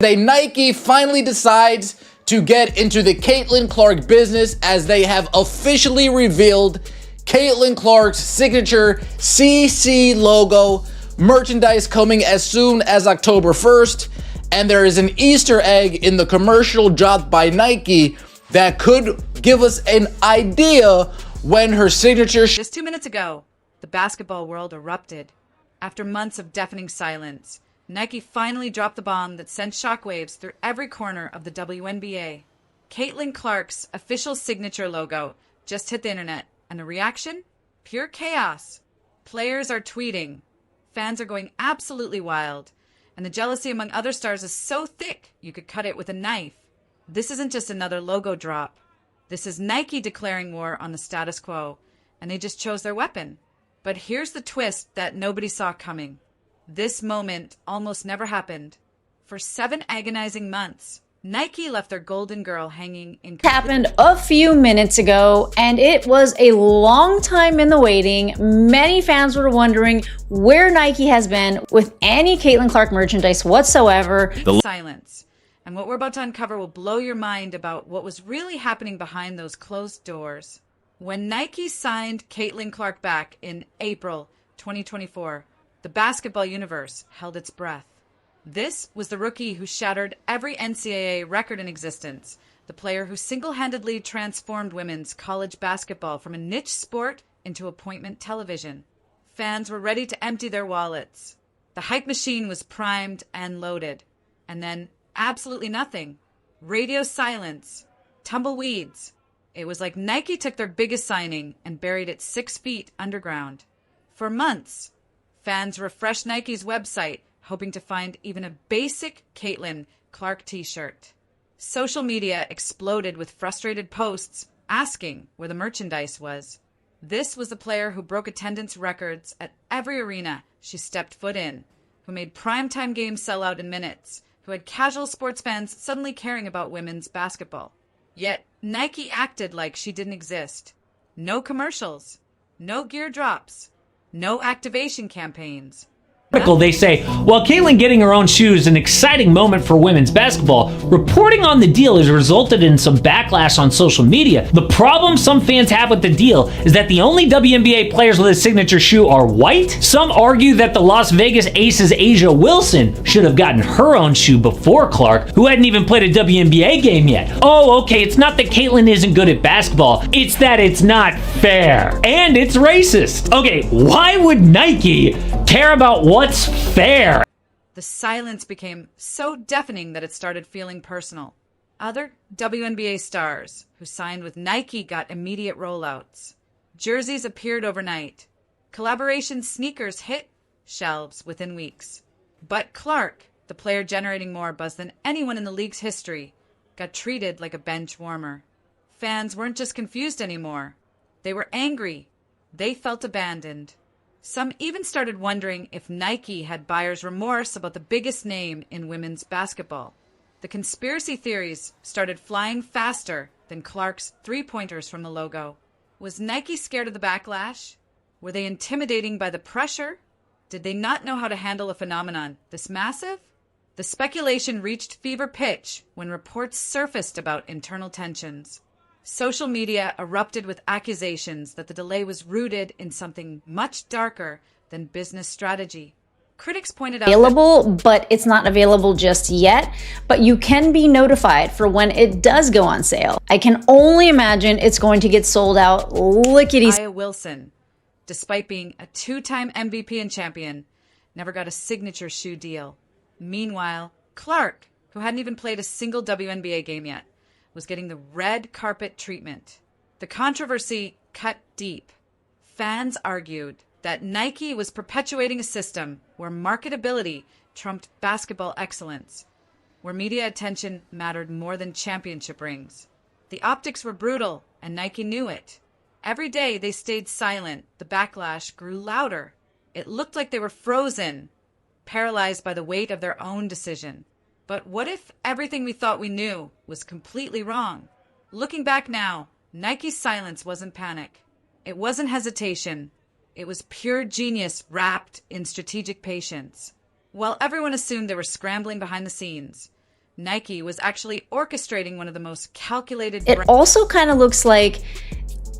Nike finally decides to get into the Caitlin Clark business as they have officially revealed Caitlin Clark's signature CC logo merchandise coming as soon as October 1st. And there is an Easter egg in the commercial dropped by Nike that could give us an idea when her signature. Just 2 minutes ago, the basketball world erupted. After months of deafening silence, Nike finally dropped the bomb that sent shockwaves through every corner of the WNBA. Caitlin Clark's official signature logo just hit the internet, and the reaction? Pure chaos. Players are tweeting. Fans are going absolutely wild. And the jealousy among other stars is so thick you could cut it with a knife. This isn't just another logo drop. This is Nike declaring war on the status quo, and they just chose their weapon. But here's the twist that nobody saw coming. This moment almost never happened. For 7 agonizing months, Nike left their golden girl hanging in. Happened a few minutes ago, and it was a long time in the waiting. Many fans were wondering where Nike has been with any Caitlin Clark merchandise whatsoever. Silence. And what we're about to uncover will blow your mind about what was really happening behind those closed doors. When Nike signed Caitlin Clark back in April 2024, the basketball universe held its breath. This was the rookie who shattered every NCAA record in existence, the player who single-handedly transformed women's college basketball from a niche sport into appointment television. Fans were ready to empty their wallets. The hype machine was primed and loaded. And then absolutely nothing. Radio silence. Tumbleweeds. It was like Nike took their biggest signing and buried it 6 feet underground. For months, fans refreshed Nike's website, hoping to find even a basic Caitlin Clark t-shirt. Social media exploded with frustrated posts asking where the merchandise was. This was the player who broke attendance records at every arena she stepped foot in, who made primetime games sell out in minutes, who had casual sports fans suddenly caring about women's basketball. Yet Nike acted like she didn't exist. No commercials, no gear drops, no activation campaigns. They say, while Caitlin getting her own shoe is an exciting moment for women's basketball, reporting on the deal has resulted in some backlash on social media. The problem some fans have with the deal is that the only WNBA players with a signature shoe are white. Some argue that the Las Vegas Aces' Asia Wilson should have gotten her own shoe before Clark, who hadn't even played a WNBA game yet. Oh, okay, it's not that Caitlin isn't good at basketball, it's that it's not fair. And it's racist. Okay, why would Nike care about what's fair? The silence became so deafening that it started feeling personal. Other WNBA stars who signed with Nike got immediate rollouts. Jerseys appeared overnight. Collaboration sneakers hit shelves within weeks. But Clark, the player generating more buzz than anyone in the league's history, got treated like a bench warmer. Fans weren't just confused anymore. They were angry. They felt abandoned. Some even started wondering if Nike had buyer's remorse about the biggest name in women's basketball. The conspiracy theories started flying faster than Clark's three-pointers from the logo. Was Nike scared of the backlash? Were they intimidating by the pressure? Did they not know how to handle a phenomenon this massive? The speculation reached fever pitch when reports surfaced about internal tensions. Social media erupted with accusations that the delay was rooted in something much darker than business strategy. Critics pointed out Available, but it's not available just yet, but you can be notified for when it does go on sale. I can only imagine it's going to get sold out lickety. Aya Wilson, despite being a 2-time MVP and champion, never got a signature shoe deal. Meanwhile, Clark, who hadn't even played a single WNBA game yet, was getting the red carpet treatment. The controversy cut deep. Fans argued that Nike was perpetuating a system where marketability trumped basketball excellence, where media attention mattered more than championship rings. The optics were brutal, and Nike knew it. Every day they stayed silent, the backlash grew louder. It looked like they were frozen, paralyzed by the weight of their own decision. But what if everything we thought we knew was completely wrong? Looking back now, Nike's silence wasn't panic. It wasn't hesitation. It was pure genius wrapped in strategic patience. While everyone assumed they were scrambling behind the scenes, Nike was actually orchestrating one of the most calculated It also kind of looks like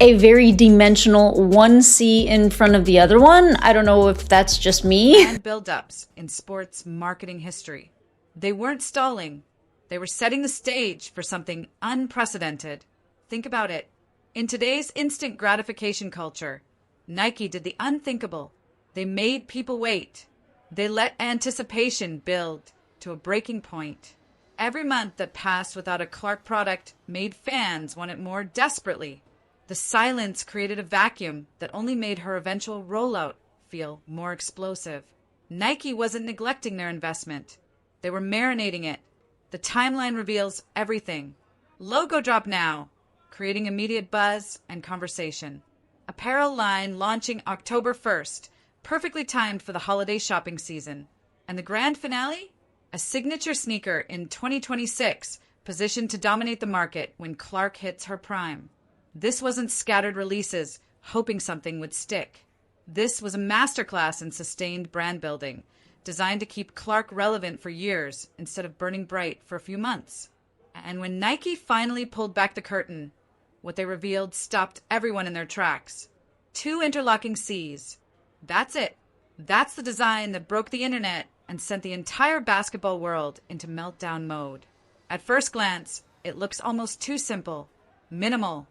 a very dimensional one C in front of the other one. I don't know if that's just me. brand build-ups in sports marketing history. They weren't stalling. They were setting the stage for something unprecedented. Think about it. In today's instant gratification culture, Nike did the unthinkable. They made people wait. They let anticipation build to a breaking point. Every month that passed without a Clark product made fans want it more desperately. The silence created a vacuum that only made her eventual rollout feel more explosive. Nike wasn't neglecting their investment. They were marinating it. The timeline reveals everything. Logo drop now, creating immediate buzz and conversation. Apparel line launching October 1st, perfectly timed for the holiday shopping season. And the grand finale? A signature sneaker in 2026, positioned to dominate the market when Clark hits her prime. This wasn't scattered releases, hoping something would stick. This was a masterclass in sustained brand building, designed to keep Clark relevant for years instead of burning bright for a few months. And when Nike finally pulled back the curtain, what they revealed stopped everyone in their tracks. 2 interlocking C's. That's it. That's the design that broke the internet and sent the entire basketball world into meltdown mode. At first glance, it looks almost too simple, minimal,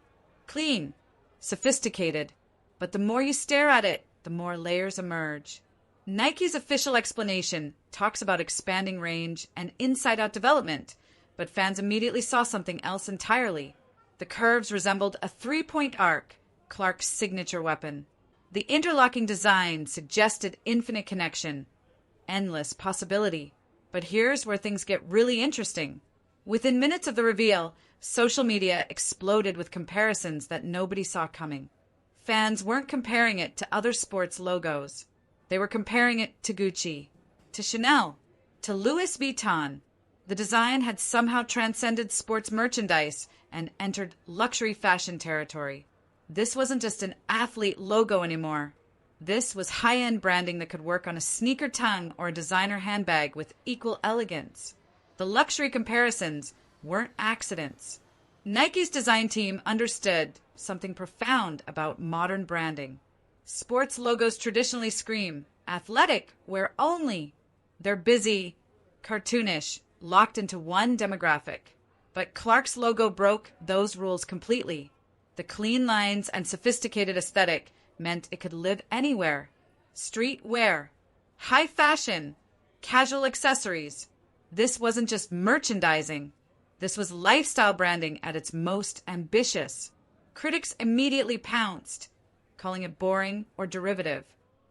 clean, sophisticated. But the more you stare at it, the more layers emerge. Nike's official explanation talks about expanding range and inside-out development, but fans immediately saw something else entirely. The curves resembled a 3-point arc, Clark's signature weapon. The interlocking design suggested infinite connection, endless possibility. But here's where things get really interesting. Within minutes of the reveal, social media exploded with comparisons that nobody saw coming. Fans weren't comparing it to other sports logos. They were comparing it to Gucci, to Chanel, to Louis Vuitton. The design had somehow transcended sports merchandise and entered luxury fashion territory. This wasn't just an athlete logo anymore. This was high-end branding that could work on a sneaker tongue or a designer handbag with equal elegance. The luxury comparisons weren't accidents. Nike's design team understood something profound about modern branding. Sports logos traditionally scream, athletic, wear only. They're busy, cartoonish, locked into one demographic. But Clark's logo broke those rules completely. The clean lines and sophisticated aesthetic meant it could live anywhere. Street wear, high fashion, casual accessories. This wasn't just merchandising. This was lifestyle branding at its most ambitious. Critics immediately pounced, calling it boring or derivative.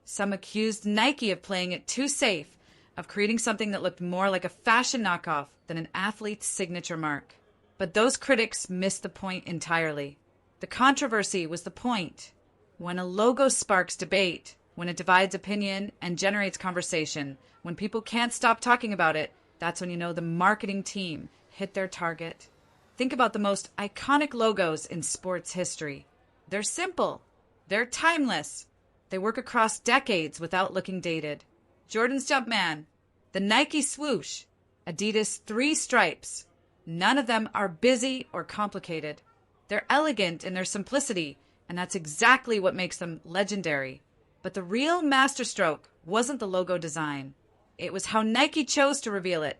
Some accused Nike of playing it too safe, of creating something that looked more like a fashion knockoff than an athlete's signature mark. But those critics missed the point entirely. The controversy was the point. When a logo sparks debate, when it divides opinion and generates conversation, when people can't stop talking about it, that's when you know the marketing team hit their target. Think about the most iconic logos in sports history. They're simple. They're timeless. They work across decades without looking dated. Jordan's Jumpman, the Nike swoosh, Adidas 3 stripes. None of them are busy or complicated. They're elegant in their simplicity, and that's exactly what makes them legendary. But the real masterstroke wasn't the logo design. It was how Nike chose to reveal it.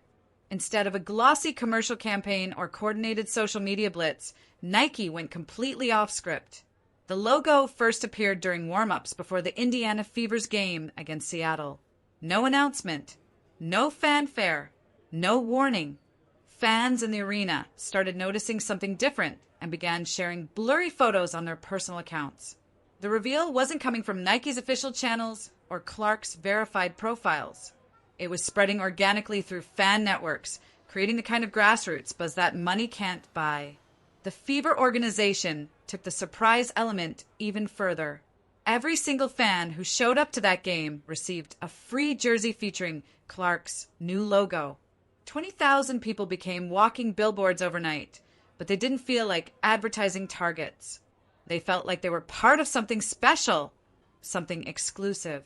Instead of a glossy commercial campaign or coordinated social media blitz, Nike went completely off script. The logo first appeared during warm-ups before the Indiana Fever's game against Seattle. No announcement, no fanfare, no warning. Fans in the arena started noticing something different and began sharing blurry photos on their personal accounts. The reveal wasn't coming from Nike's official channels or Clark's verified profiles. It was spreading organically through fan networks, creating the kind of grassroots buzz that money can't buy. The Fever organization took the surprise element even further. Every single fan who showed up to that game received a free jersey featuring Clark's new logo. 20,000 people became walking billboards overnight, but they didn't feel like advertising targets. They felt like they were part of something special, something exclusive.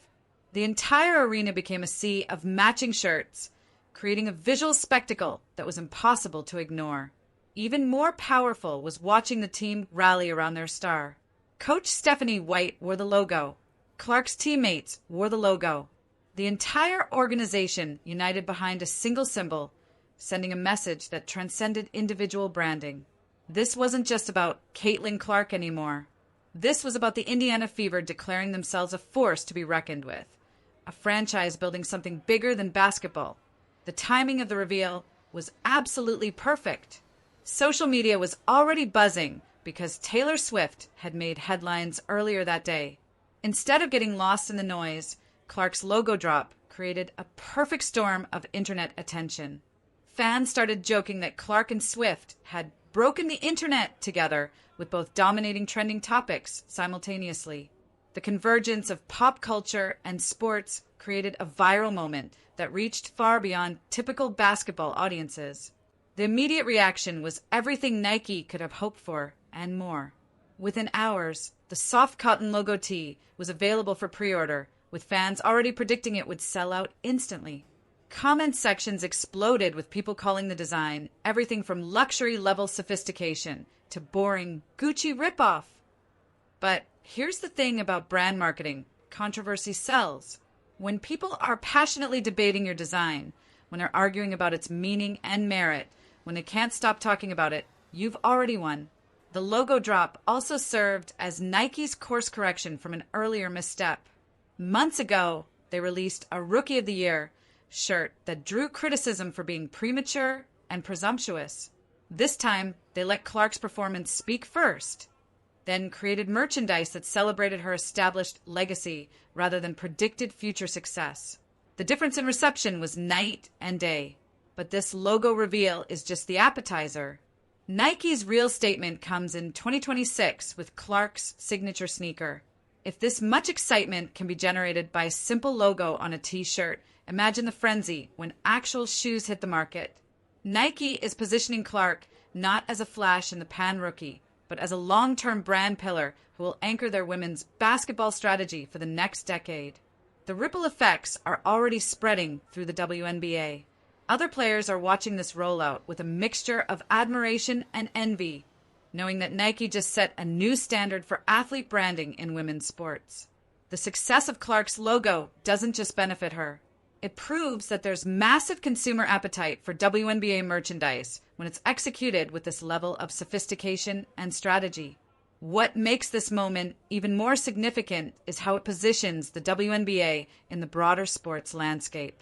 The entire arena became a sea of matching shirts, creating a visual spectacle that was impossible to ignore. Even more powerful was watching the team rally around their star. Coach Stephanie White wore the logo. Clark's teammates wore the logo. The entire organization united behind a single symbol, sending a message that transcended individual branding. This wasn't just about Caitlin Clark anymore. This was about the Indiana Fever declaring themselves a force to be reckoned with, a franchise building something bigger than basketball. The timing of the reveal was absolutely perfect. Social media was already buzzing because Taylor Swift had made headlines earlier that day. Instead of getting lost in the noise, Clark's logo drop created a perfect storm of internet attention. Fans started joking that Clark and Swift had broken the internet together, with both dominating trending topics simultaneously. The convergence of pop culture and sports created a viral moment that reached far beyond typical basketball audiences. The immediate reaction was everything Nike could have hoped for and more. Within hours, the soft cotton logo tee was available for pre-order, with fans already predicting it would sell out instantly. Comment sections exploded with people calling the design everything from luxury-level sophistication to boring Gucci ripoff. But here's the thing about brand marketing: controversy sells. When people are passionately debating your design, when they're arguing about its meaning and merit, when they can't stop talking about it, you've already won. The logo drop also served as Nike's course correction from an earlier misstep. Months ago, they released a Rookie of the Year shirt that drew criticism for being premature and presumptuous. This time, they let Clark's performance speak first, then created merchandise that celebrated her established legacy rather than predicted future success. The difference in reception was night and day. But this logo reveal is just the appetizer. Nike's real statement comes in 2026 with Clark's signature sneaker. If this much excitement can be generated by a simple logo on a t-shirt, imagine the frenzy when actual shoes hit the market. Nike is positioning Clark not as a flash-in-the-pan rookie, but as a long-term brand pillar who will anchor their women's basketball strategy for the next decade. The ripple effects are already spreading through the WNBA. Other players are watching this rollout with a mixture of admiration and envy, knowing that Nike just set a new standard for athlete branding in women's sports. The success of Clark's logo doesn't just benefit her. It proves that there's massive consumer appetite for WNBA merchandise when it's executed with this level of sophistication and strategy. What makes this moment even more significant is how it positions the WNBA in the broader sports landscape.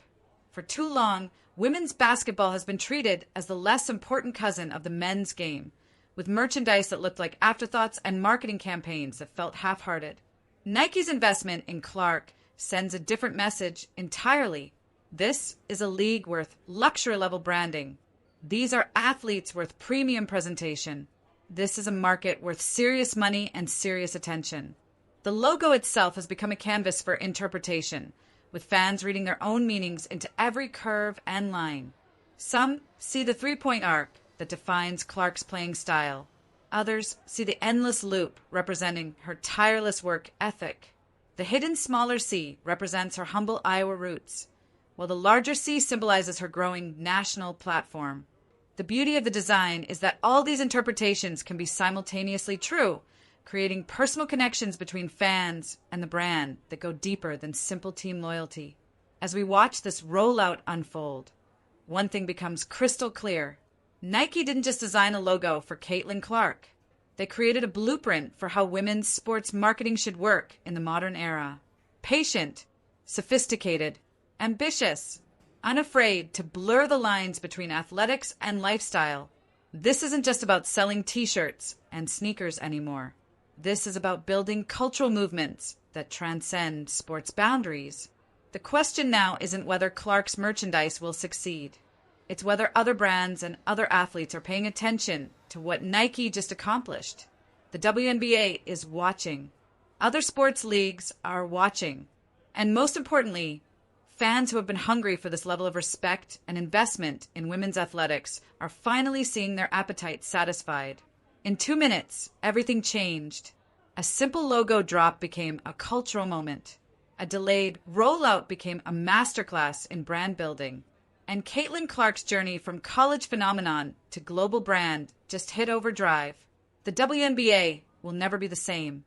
For too long, women's basketball has been treated as the less important cousin of the men's game, with merchandise that looked like afterthoughts and marketing campaigns that felt half-hearted. Nike's investment in Clark sends a different message entirely. This is a league worth luxury-level branding. These are athletes worth premium presentation. This is a market worth serious money and serious attention. The logo itself has become a canvas for interpretation, with fans reading their own meanings into every curve and line. Some see the three-point arc that defines Clark's playing style. Others see the endless loop representing her tireless work ethic. The hidden smaller C represents her humble Iowa roots, while the larger C symbolizes her growing national platform. The beauty of the design is that all these interpretations can be simultaneously true, creating personal connections between fans and the brand that go deeper than simple team loyalty. As we watch this rollout unfold, one thing becomes crystal clear. Nike didn't just design a logo for Caitlin Clark. They created a blueprint for how women's sports marketing should work in the modern era. Patient, sophisticated, ambitious, unafraid to blur the lines between athletics and lifestyle. This isn't just about selling t-shirts and sneakers anymore. This is about building cultural movements that transcend sports boundaries. The question now isn't whether Clark's merchandise will succeed. It's whether other brands and other athletes are paying attention to what Nike just accomplished. The WNBA is watching. Other sports leagues are watching. And most importantly, fans who have been hungry for this level of respect and investment in women's athletics are finally seeing their appetite satisfied. In 2 minutes, everything changed. A simple logo drop became a cultural moment. A delayed rollout became a masterclass in brand building. And Caitlin Clark's journey from college phenomenon to global brand just hit overdrive. The WNBA will never be the same.